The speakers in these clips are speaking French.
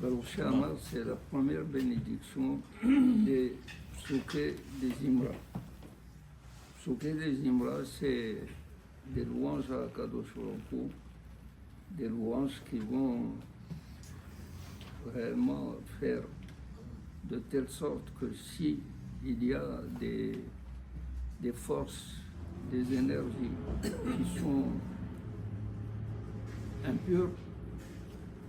Baruch She'amar, c'est la première bénédiction des psuké des Imra. Psuké des Imra, c'est des louanges à Kadosh Baruch Hu, des louanges qui vont réellement faire de telle sorte que si il y a des forces, des énergies qui sont impures,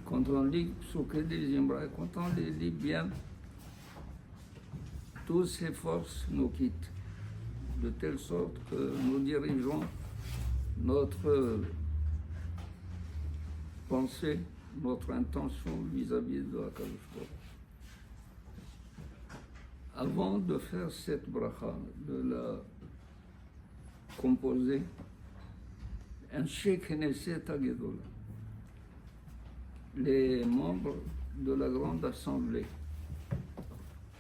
quand on lit Psuké des Imra, quand on les lit bien, toutes ces forces nous quittent, de telle sorte que nous dirigeons notre pensée, notre intention vis-à-vis de la Kadosh Baruch Hu. Avant de faire cette bracha, de la composer, un Knesset Hagedola, les membres de la grande assemblée,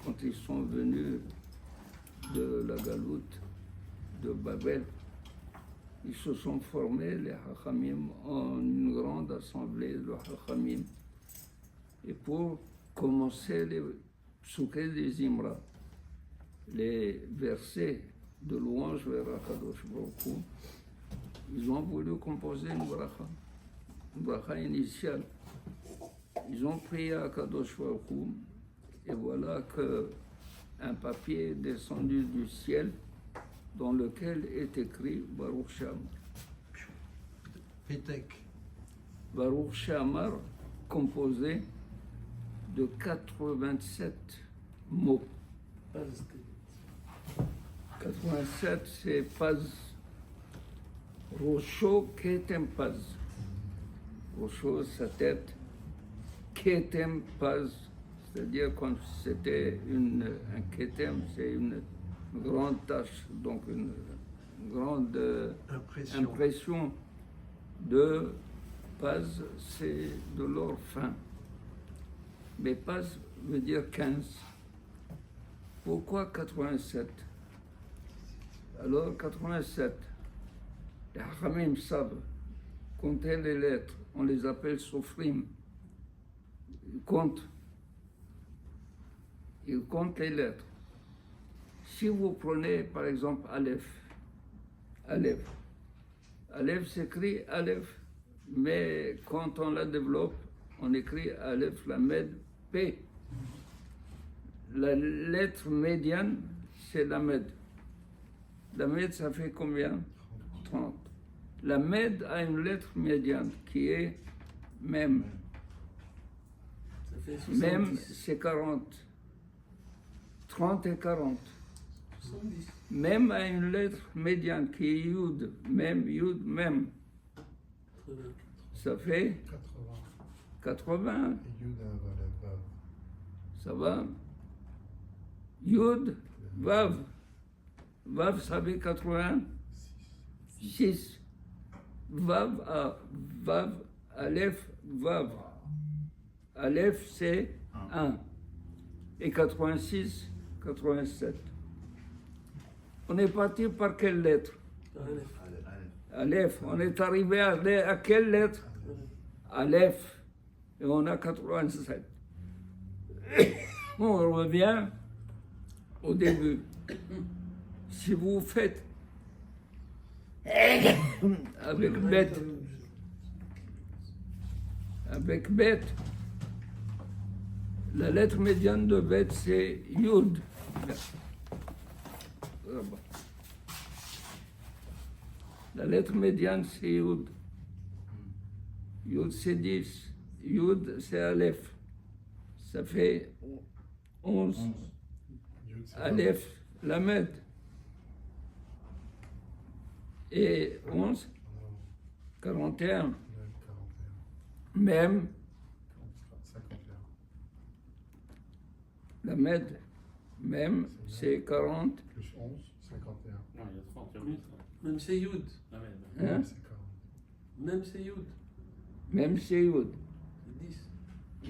quand ils sont venus de la galoute de Babel, ils se sont formés, les Hachamim, en une grande assemblée de Hachamim. Et pour commencer les Psuké des Imra, les versets de louange vers Akadosh Baruch Hu, ils ont voulu composer une bracha initiale. Ils ont prié à Akadosh Baruch Hu, et voilà qu'un papier est descendu du ciel dans lequel est écrit Baruch She'amar. Baruch She'amar, composé de 87 mots. 87, c'est Paz. Rosho Ketem Paz. Rosho, sa tête. Ketem Paz, c'est-à-dire quand c'était un Ketem, c'est une grande tâche, donc une grande impression de Paz, c'est de l'or fin. Mais Paz veut dire 15. Pourquoi 87? Alors 87, les Hachamim savent compter les lettres, on les appelle Sofrim. Ils comptent les lettres. Si vous prenez par exemple Aleph s'écrit Aleph, mais quand on la développe, on écrit Aleph, Lamed, P. La lettre médiane, c'est Lamed. Lamed, ça fait combien? 30. Lamed a une lettre médiane qui est Mem. Mem, c'est 40. 30 et 40. 70. Mem a une lettre médiane qui est Yud. Mem, Yud, Mem. Ça fait 80. Ça va? Yud, Vav. Vav, ça fait 86. Vav, Aleph, Vav. Aleph, c'est 1. Et 86, 87. On est parti par quelle lettre? Aleph. On est arrivé à quelle lettre? Aleph. Et on a 87. On revient au début. Si vous faites avec Bet, la lettre médiane de Bet, c'est Yud. La lettre médiane, c'est Yud. Yud, c'est 10. Yud, c'est Aleph. Ça fait 11. Aleph, Lamed. Et 11, 41. Même, Lamed, même, c'est 40. Plus 11, 51. Non, il y a 30. Même c'est Yud. Hein? Même c'est Yud. Même c'est Yud. C'est 10.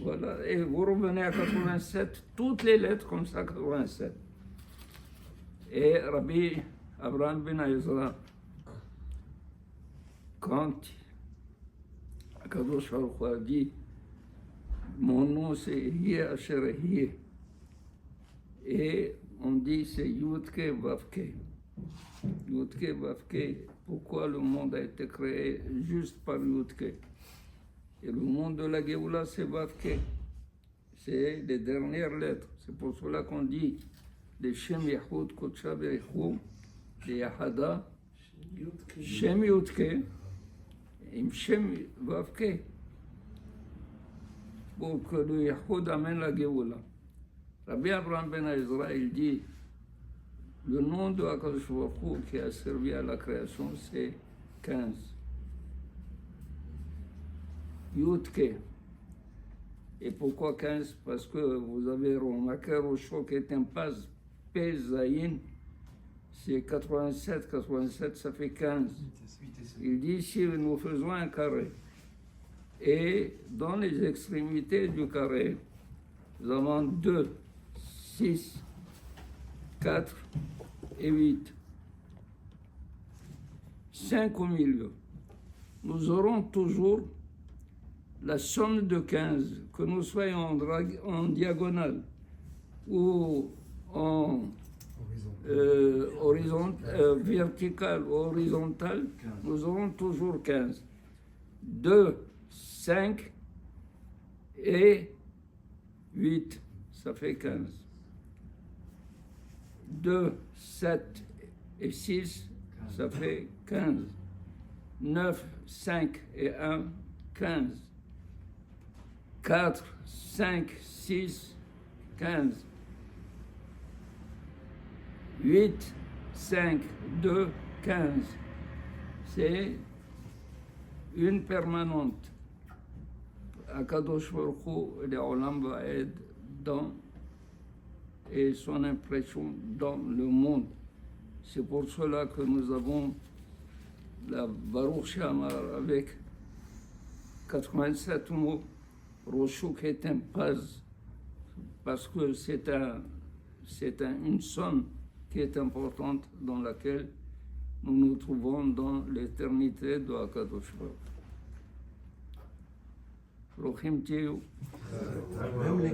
Voilà, et vous revenez à 87, toutes les lettres comme ça, 87. Et Rabbi Abraham ben Ezra, quand Akadosh Baruch Hu a dit Mon nom c'est Hiye Asher Hiye. Et on dit c'est Yudke Vavke. Yudke Vavke, pourquoi le monde a été créé juste par Yudke? Et le monde de la Géoula c'est Vavke. C'est les dernières lettres. C'est pour cela qu'on dit les Shem Yahud Kotsha Berichou, les Yahada, Shem Yudke, et Shem Vavke. Pour que le Yahud amène la Géoula. Rabbi Abraham Ben Ezra, il dit, le nom de Akadosh Baruch Hu qui a servi à la création, c'est 15. Yudke. Et pourquoi 15? Parce que vous avez remarqué, Rocho qui est un paz, Pezaïn, c'est 87, 87, ça fait 15. Il dit, si nous faisons un carré, et dans les extrémités du carré, nous avons 2, 6, 4 et 8. 5 au milieu. Nous aurons toujours la somme de 15, que nous soyons en diagonale ou en vertical ou horizontal, nous aurons toujours 15. 2, 5 et 8, ça fait 15. 2, 7 et 6, ça fait 15. 9, 5 et 1, 15. 4, 5, 6, 15. 8, 5, 2, 15. C'est une permanente. Akadosh Baruch Hu, le Olam Vaed, dans et son impression dans le monde. C'est pour cela que nous avons la Baruch Shamar avec 87 mots. Roshuk est un paz, parce que c'est une somme qui est importante dans laquelle nous nous trouvons dans l'éternité de Akadosh Baruch Hu. Rochim Tiyu.